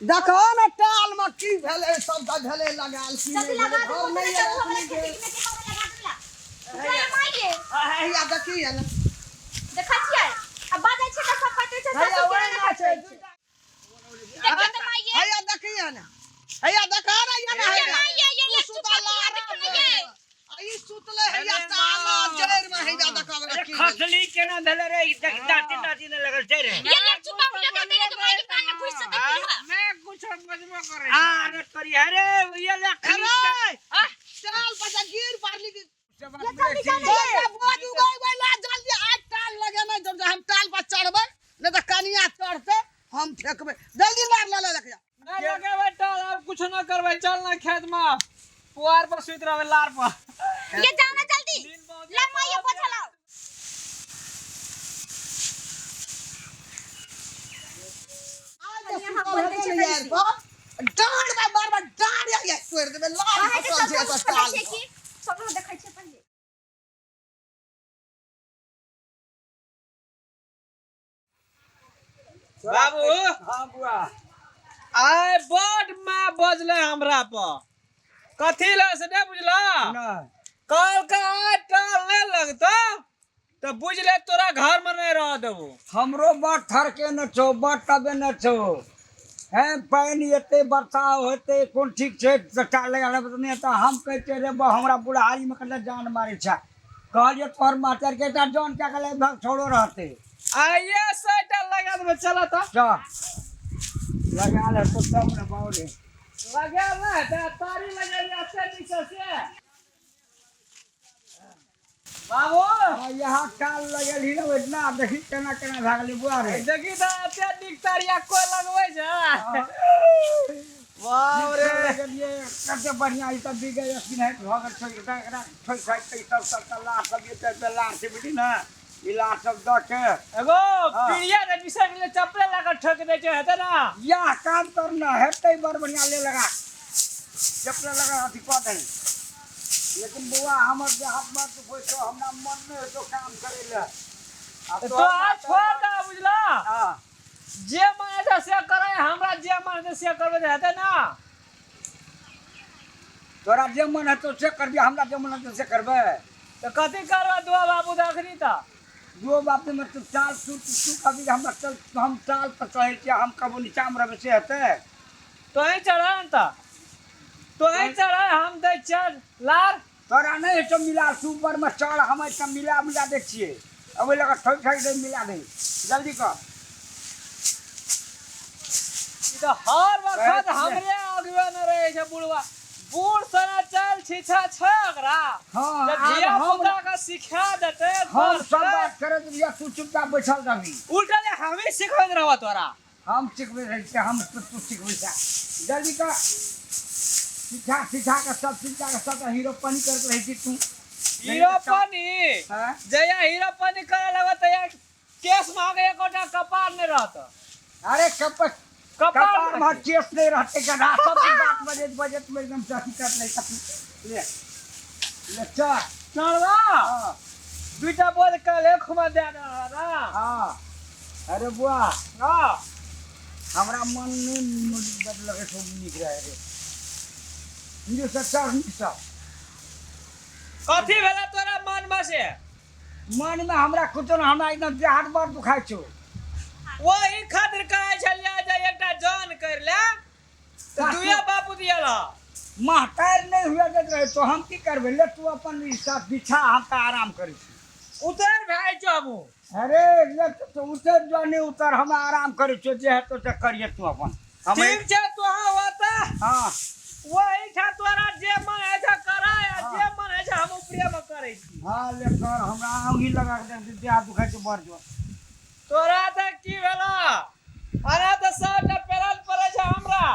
देखो ना टाल में की भेले सब का भेले लगाल की जल्दी लगा दो घर नहीं है हमरे अपनी खेती में के लगा दिला जय माइए है या देखी है ना देखा छियै अब बाजै छै त सब पते छै है सब ओए ना छै देखा त माइए है या देखी है ना है या देखा ना या ना है माइए ये ले सुता ला देखो माइए आई सुतले है या टाल जड़ में है या देखा की खसली केना भेले रे दाती ने लगल छै रे ये चुपा लगा दे तो माइए कान में घुस से देखिला मैं कुछ समझबो करे अरे करी अरे ये ले अरे टाल पर गिर पारली की ये जल्दी चल बाजू गई वाला जल्दी आज टाल लगे ना जब हम टाल पर चढ़बे नहीं तो कनिया चढ़ते हम फेंकबे जल्दी लार ले लग जा ना लगे बेटा अब कुछ ना करबे चल ना खेत में पुआर पर सुत रहबे लार पर ये जाओ ना जल्दी ला माइए पोछा लाओ डांड में बार डांड या तोड़ देबे लार फसल छै तो टाल सब लोग देखै छै पहिले बाबू हां बुआ आय बड मां बजले हमरा पर कथी ले से नहीं बुझला नहीं कल का टाल नहीं लगता तो बुझ ले तोरा घर में नहीं रह देबो हमरो बड़ थरके न छो बड़ तबे न छो है पानी एते वर्षा होते कोन ठीक छै चट्टा लगा नहीं तो हम कहते रे हमरा बुढ़ारी में कल जान मारे छै कहलिए तोहर मास्टर के ता जान क्या कले भाग छोड़ो रहते आइए साइटा लगा दे चला था चल लगा ले तो सब न बावरे लगा ना तारी लगा लिया से नीचे से बाबू यहाँ टाल लगल ही न इतना देखी केना केना भागले बुआ रे देखी तो अते निक तारिया कोई लगबै छै वाह रे ये कते बढ़िया ई सब भी गए अस्किन है भगत छोड़ के एकरा छोड़ छोड़ के सब तल्ला सब ये पे लार से बेटी ना इला सब द के एगो पीड़िया रे विषय के लिए चप्पल लगा ठोक दे छै हेते ना या काम करना है तई बड़ बढ़िया ले लगा चप्पल लगा अथी पा दे लेकिन बुआ हमर जे हाथ मार तो कोई तो हमरा मन में तो काम करे ले तो आज छोड़ दे बुझला हां जे मन से करे हमरा जे मन से करबे हेते ना तोरा जे मन है तो से करबी हमरा जे मन है तो से करबे तो कथी करबा दुआ बाबू देखनी ता जो बाप ने मतलब चाल तू कभी हमरा चल हम चाल पर चढ़े के हम कबो नीचा में रहे से हेते तो ही चढ़ा ता तो ही चढ़ा हम दे चढ़ लार तोरा नहीं तो मिला सुपर में चढ़ हम ऐसा मिला दे छिए अब लगा ठोक ठोक दे मिला दे जल्दी कर ई तो हर वक्त हमरे आगुआ न रहे छै बुढ़वा बूढ़ सना चल छिछा छगरा हां जब धिया पुता का सिखा देते हम सब बात करे तो तू चुपचाप बैठल रही उल्टा हम ही सिखबैत रहबा तोरा हम सिखबे रही हम तू सिखबे जा जल्दी कर सिखा का सब हीरोपनी करके रही थी तू हीरोपनी हां जया हीरोपनी करे लगा त केस में आगे एकोटा कपार नहीं रहत अरे कपार में केस नहीं रहते का सब बात बजट में एकदम सही कर ले ले चल चलवा हां बेटा बोल कल एक में दे ना हां अरे बुआ हां हमरा मन में बदल के सब निक रहे रे ये सच्चा निशा कथी भेला तोरा मन में से मन में हमरा कुछ ना हमरा एकदम देह हाथ बड़ दुखाई छो वही खातिर कहे छलिया जे एकटा जान कर ले तो दुया बापू दियाला महतार नहीं हुआ देत रहे तो हम की करबे ले तू अपन साथ बिछा हम त आराम करी उतर भाई जाबू अरे ले तो उतर जाने उतर हम आराम करे छो जे है तो करिए तू अपन हम ठीक छै तो होता हां वही था तोरा जे मन है जा करा जे मन है जा हम प्रेम करे छी हां ले कर हमरा अंगी लगा के दे देह दुखाई छो बड़ जो तोरा त की भेला अरे त सब पेरल पड़े छै हमरा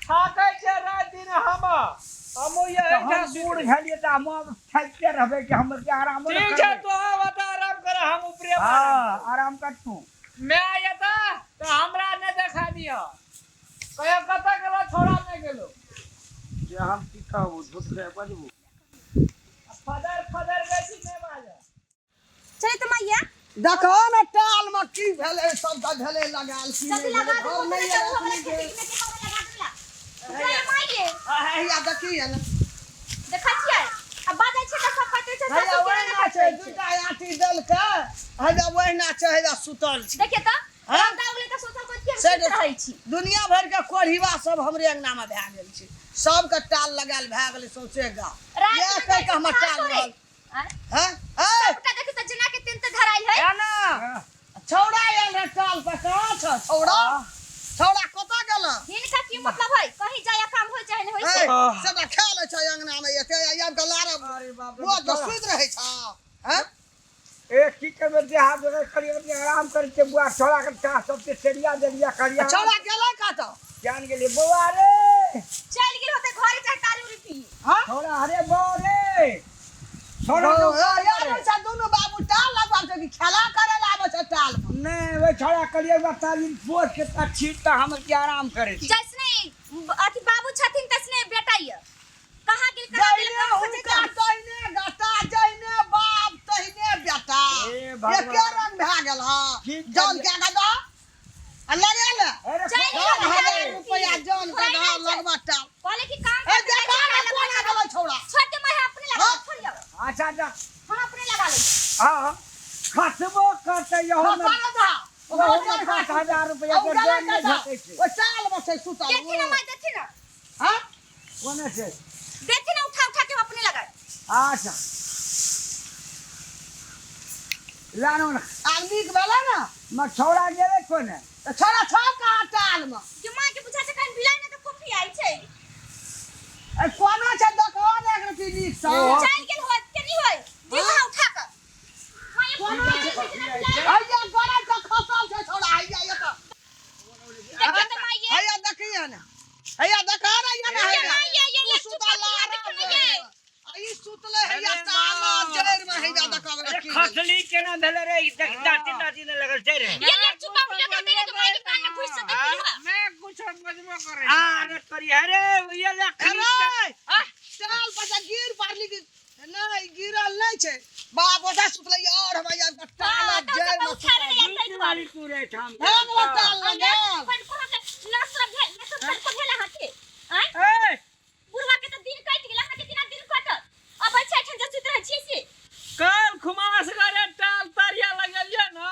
थाकै छै रात दिन हम ये एकटा बूढ़ झलिए त हम थाकते रहबे कि हम के आराम ठीक छै तो बता आराम कर हम प्रेम हां आराम कर तू मैं आयता तो हमरा ने देखा दियो कहियो कत गेलो छोड़ा नहीं गेलो जे हम की कहबो झूठ रे बजबो फदर बेसी नहीं बाजे चल त माइया देखो ना टाल में की भेले सब का भेले लगाल की जल्दी लगा दो घर नहीं है हमरे अपनी खेती में के देखिए ना देखा छियै अब बाजै छै त सब कटे छै हैया सब ओहिना छै दूटा आठी दल के हैया ओहिना छै हैया सुतल छै देखिए त हाँ? हम दाउले त सोचल को के से सुत रहै छी दुनिया भर के कोढ़िवा सब हमरे अंगना में भए गेल छै सबके टाल लगायल भए गेलै सौंसे गाँव रात इएह में कहि के हमर टाल रहल हैं सबटा देखि त जना के तीन त धराइल है ना छौड़ा आयल रहे टाल पर कहाँ छ छौड़ा छौड़ा कतऽ गेल हिनका की मतलब है कहीं जाया काम होय चाहे नहीं होय से सबटा खा लै छै अंगना में एते आब के लारब अरे बाप रे वो तो सुति रहै छ हैं ए की करबे देहात जगह करियो आराम करे के बुआ छोड़ा के का सबके सेरिया देलिया करिया छौड़ा गेलै कतऽ जान गेली बुआ रे चल गेल होते घरे चाहे तारी उरी पी हां छोड़ा अरे बुआ रे छोड़ा यार छ दोनों बाबू टाल लगवाल छै कि खेला करे ला आबै छै टाल पर नहीं वो छोड़ा करिए बताली बोझ के ता छीट ता हम के आराम करे जैसने अथी बाबू छथिन तसने बेटा ये कहां गेल कहां गेल जइने हुनका तइने गाता जइने बाप तइने बेटा ए भगवान। एके रंग भए गेल की हां जान के गदा आ लगेल अरे चल दस गेल हजार रुपया जान के दा लगवा टाल बोले कि काम ए देखा ना कोना गेलै छौड़ा छोड़ के मैं अपने लगा हाँ? छोड़ जाओ अच्छा जा हम अपने लगा ले हां खतबो करते यहो में खतबो ओहो में 5000 रुपया के जान नहीं भेटै छै ओ टाल में छै सुतल देखी ना मैं देखी ना हां कोने छै देखी ना उठा उठा के अपने लगा अच्छा लानो ना आदमी के बेला ना म छोड़ा गेले कोने तो छोड़ा छ कहाँ टाल में कि मां के पूछा से कहीं बिलाई ना तो कॉफी आई छै ए कोना छै दोकान एक रति नीक सा ओहो। चल गेल होय के नहीं होय दिखा उठा कर मैं कोना ये छै हैया गरे के खसल छै छोड़ा हैया ये तो देखिए तो मैं ये हैया देखिए ना हैया देखा ना ये ना ये मां ये ले तू सुतल देखो ना ये आई सुतले हैया ताला जड़ में हैया देखावे की खसली केना भेले रे दाती दाती ने लगल छै रे ये ले चुपा लगा दे तो मैं के कान में घुस से देखी ना मैं कुछ मजबो करे अरे करी अरे ये ले अरे चाल पर गिर पारली की नहीं गिरल नहीं छै बाप ओदा सुतले और हैया ताला जड़ में उठा ले यार कहीं वाली तू रे ठाम भाग ताल लगा पर को लसर भेल लसर को भेला हाथे हैं ए बुढ़वा के तो दिन कट गेला हाथे किना दिन कटल अब अच्छा ठन जसुत रह छी से कल खुमास करे टाल तारिया लगलिए ना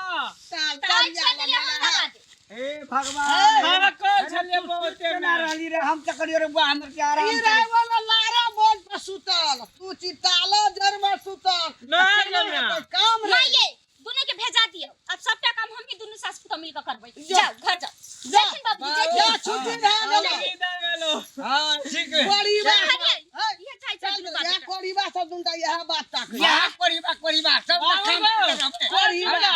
ताल ताई तारिया छे ले लगा लगा दे ए भगवान हां कल छलिए बहुते केना रहली रे हम त करियो रे बुआ हमर के आराम ई करे रहे वाला लारा बोझ पर सुतल तू चिताला जड़ में सुतल नहीं करना। कोई काम मां नहीं ये दोनों के भेजा दियो अब सबटा काम हम ही दोनों सास पुत मिलकर करबै जा। जाओ घर जाओ जा। जखन बाबू जा जखन छुट्टी रह गेलो इधर गेलो हां ठीक है बड़ी बात हरिये ये छाई चल चल या कोरीबा सब दुनटा यह बात ताक यहां परिबा सब कोरिबा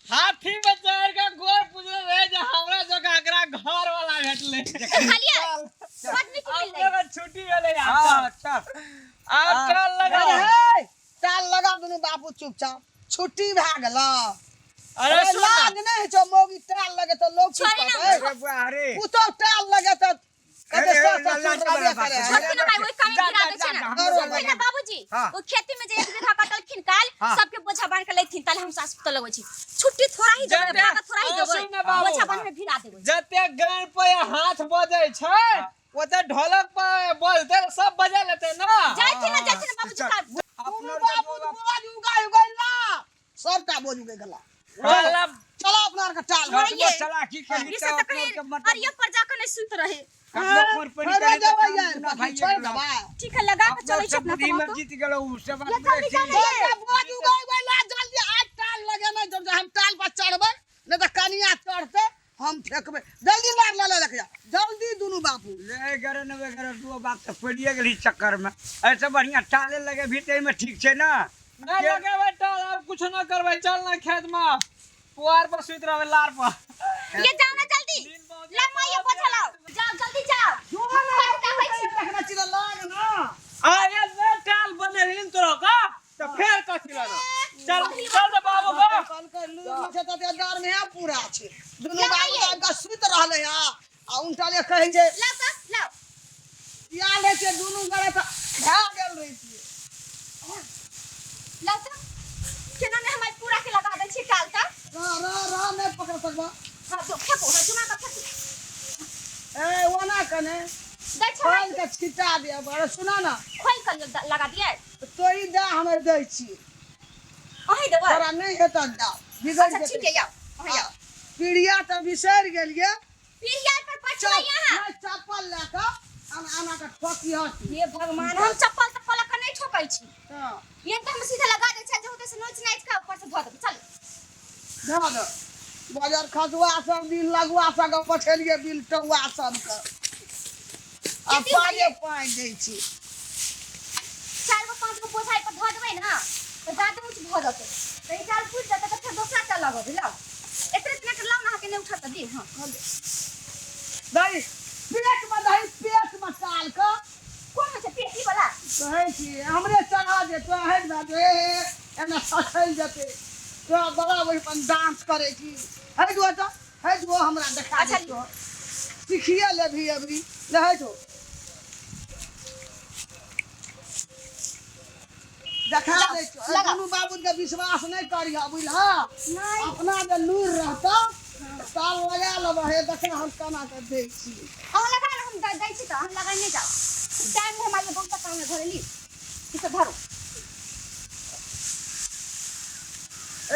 हाथी में चढ़ के गोर पुजले रहे जे हमरा जगह एकरा घर वाला भेटले खालिए आदमी को अब मिल जाए जगह छुट्टी भेले हां यार चल अब टाल लगा अरे ताल लगा दुनु बाबू चुपचाप छुट्टी भए गेलो अरे अरे सुन लाज नहीं छो मोगी टाल लगे तो लोग चुप छोड़ी ना। करे अरे बुआ अरे पुतो टाल लगे तो अरे, कते सस ला- ला- रहबे ला- करे ला- छोटकी भाई वही काम जा, गिरा जा, दे छै जा, ना हम लोग ओहि ना बाबूजी हाँ। वो खेती में जे एक बीघा कटलखिन काल हाँ। सबके बोझा बांध के लेथिन ताले हम सास पुत लगै छी छुट्टी थोड़ा ही देबै जते- भागा थोड़ा ही ओ, देबै सुन ना बाबू। बोझा बांध में भिड़ा देबै जते गान पे हाथ बजे छै ओते ढोलक पे बजते सब बजा लेते ना जाय छी ना बाबूजी चल। का दुनु बाबू बोझ उगाय गइला सबटा बोझ उगाय गेला चल चलो अपना का टाल हाँ, ये। चला की करी इसे तो कहीं अरिया पर जाकर नहीं सुत रहे अरे जबै यार छोड़ दबा ठीक है लगा के चलै छै अपना बुद्धि में कमातो जीत गेलो उससे बात ये तो करे निकाल छी। दे। बोझ उगाय गइला जल्दी आज टाल लगे नहीं जब हम टाल पर चढ़बै नहीं तो कनिया चढ़ते हम फेंकबै जल्दी लार ला लेके जा जल्दी दुनु बाबू ले गरे नवे गरे दो बात तो पड़िए गेली चक्कर में ऐसे बढ़िया टाले लगे भीतर में ठीक छै ना नहीं लगे बेटा अब कुछ ना करबै चल ना खेत में पुआर पर सुत रहबे लार पर ये जाओ ना जल्दी ला मां ये बोझा लाओ जाओ जल्दी जाओ देखना चिरा लाग ना आगे ले टाल बने दिन तोरा का तो फेर कथि लाना चल चल दे बाबू को कल के लूर छै त डर में पूरा छै दुनु बाबू का का सुत रहले आ आ उनटा ले कहै छै लाओ तो लाओ या ले छै दुनु गरे त भाग गेल रही छी लाओ तो केना ने हमारे पूरा के लगा दे छी काल का रा नहीं पकड़ सकबा हां तो फेंको जुमा का फेंको ए ओना कने दे छौ खोल के छिटा दे बड़ा सुना ना खोल कर लगा दिए तो ही दे हमें दे छी अही देबो तोरा नहीं हेता दा बिगड़ अच्छा ठीक है जेतै जाओ अही जाओ पीड़िया तो बिसर गेलिए पिरिया पर पछुआ यहाँ चप्पल लेके आना के ठोकी हट हे भगवान हम चप्पल तप्पल का नहीं ठोकै छी हां ये तो हम सीधा लगा दे छै जे होते से नोच नाच का ऊपर से धो दे चल धो दे बाजार खजुआ सब दिन लगुआ सब पछेलिए बिल टौआ सब के आ पाए पाए दै छी 4 गो 5 गो पोछाई पर धो देबै ना तो जादे ऊंच भ जते तो ई चाल फूट जते तो फिर दोसरा चाल लगो दिला एतरे इतना के लाऊ ना के नहीं उठा दे हां दही पेट में दही पेट में काल के कौन है पेटी वाला कहै छी हमरे चढ़ा दे तो है ना दे एना सखल जते तो बड़ा वही अपन डांस करे छी है जो हमरा देखा अच्छा, दे तो सिखिए ले भी अबरी ले है जो देखा दे तो लगा। दुनू बाबू के विश्वास नहीं करिया बुझला नहीं अपना जे लूर रहता ताल लगा लब हे देखे हम केना के दै छी हम लगा ना हम दै छी तो हम लगा नहीं जाओ टाइम है हमारे बहुत काम में घरे ली इसे धरो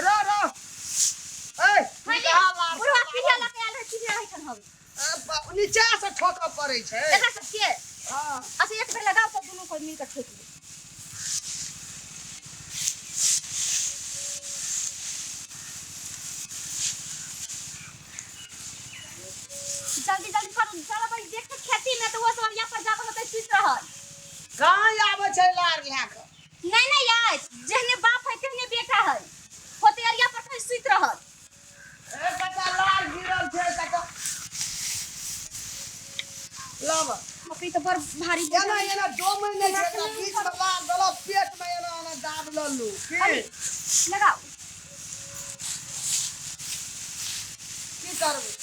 रो ए हां बुढ़वा पिरिया लगे आल है पिरिया है खन हम नीचे से ठोक पड़े छै देखा सब के हां अच्छा एक बेर लगाओ तो दोनों को मिलकर ठोक दे जल्दी जल्दी करो चलो भाई देख के खेती में तो वो सब यहाँ पर जाकर होते सुत रहल कहां आबै छै लार लेके नहीं यार जहने बाप है कहने बेटा है होते अरिया पर कहीं सुत रहल ए बेटा लार गिरल छै तक लब मकई तो बड़ भारी एना दो महीने छै एकरा बीच में लार दलो पेट में एना दाब लल्लू अरे की लगाओ की करबै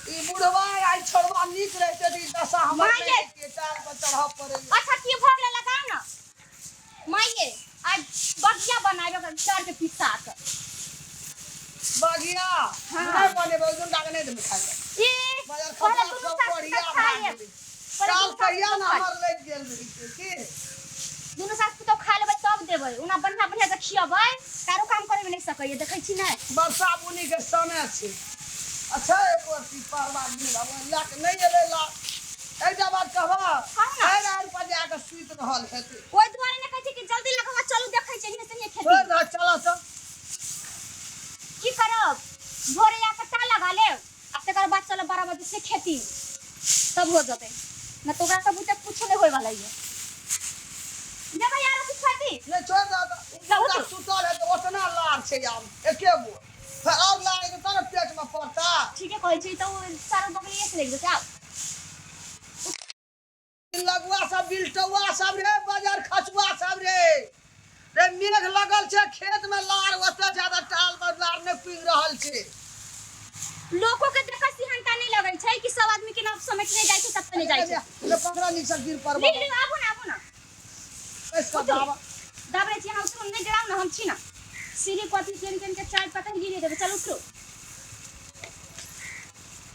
ई बुढ़वा आई छोड़वा नीक रहते दी दशा हमर माये। नहीं के चार पर चढ़ा पड़े अच्छा की भोग ले लगाओ ना माये आज बगिया बनाएगा कर चार के पिस्सा के बगिया हाँ। नहीं बने बहुजन डाक नहीं दे खाए ये बाजार पहले खपा दोनों सब साथ पड़िया खाए भाग गेली काल कहिया ना हमर ले गेल रही की दोनों साथ तो खा लेबै तब देबै उना बढ़िया बढ़िया से खियबै कारो काम करे में नहीं सकैए देखै छी नहीं वर्षा बुनी के समय छै अच्छा एक बार परवा दिन भगवान लाक नहीं एले ला एकटा बात कहबा कहू ना। ए रात पर जाके सुत रहल हेतै ओइ दुआरे ने कहै छी कि जल्दी लगवा चलू देखै छी इने से खेती छोड़ दे चला तो की करब भोरे आके टा लगा लेब आ तकर बाद चलब 12 बजे से खेती तब हो जते न तो ओकरा सब तक कुछ नहीं होय वाला है जब यार कुछ खेती ले छोड़ दे जाऊ तो तो। सुतल है तो ओतना लार छै आम एके गो फिर और लार के तब पेट में पड़ता ठीक है कहै छी तो चारों बगलिए से लेके जाओ लगुआ सब बिलटौआ सब रे बाजार खचुआ सब रे मेघ लगल छै खेत में लार ओते ज्यादा टाल पर लार ने पिंग रहल छै लोगों के देखा सिहनता नहीं लगै छै कि सब आदमी के नाम समझ नहीं जाय छै सब नहीं जाय छै ले पकड़ा नीचे गिर पर ले ले आबू ना इसका दावा दाबरे छी हम तुम नहीं डराओ ना हम छी ना सीढ़ी पति केन केन के चाय पतंग गिरे देबे चल उठो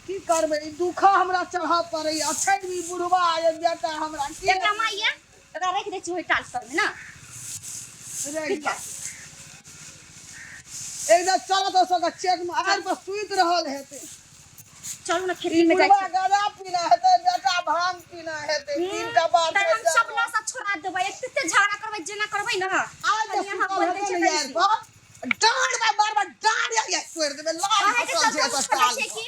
की करबे ई दुखा हमरा चढ़ा पड़े अच्छा भी बुढ़वा आए बेटा हमरा की एकरा माइया एकरा रख दे छी होय टाल पर में ना रे एकदम चलो तो सका चेक में आर पर सुइत रहल हेते चलू ना ई खेती में जाय बुढ़वा छी गदा पीना हेते बेटा भांग पीना हेते तीन का बात तर हम सब लासा छोड़ा देबै एते झगड़ा करबै जेना करबै ना आज आज यहाँ सुतल बोल हेते दे यार छै डांड में बार बार डांड या तोड़ देबे लाल काहे के फसल सब छै छोड़ै अस्पताल छै कि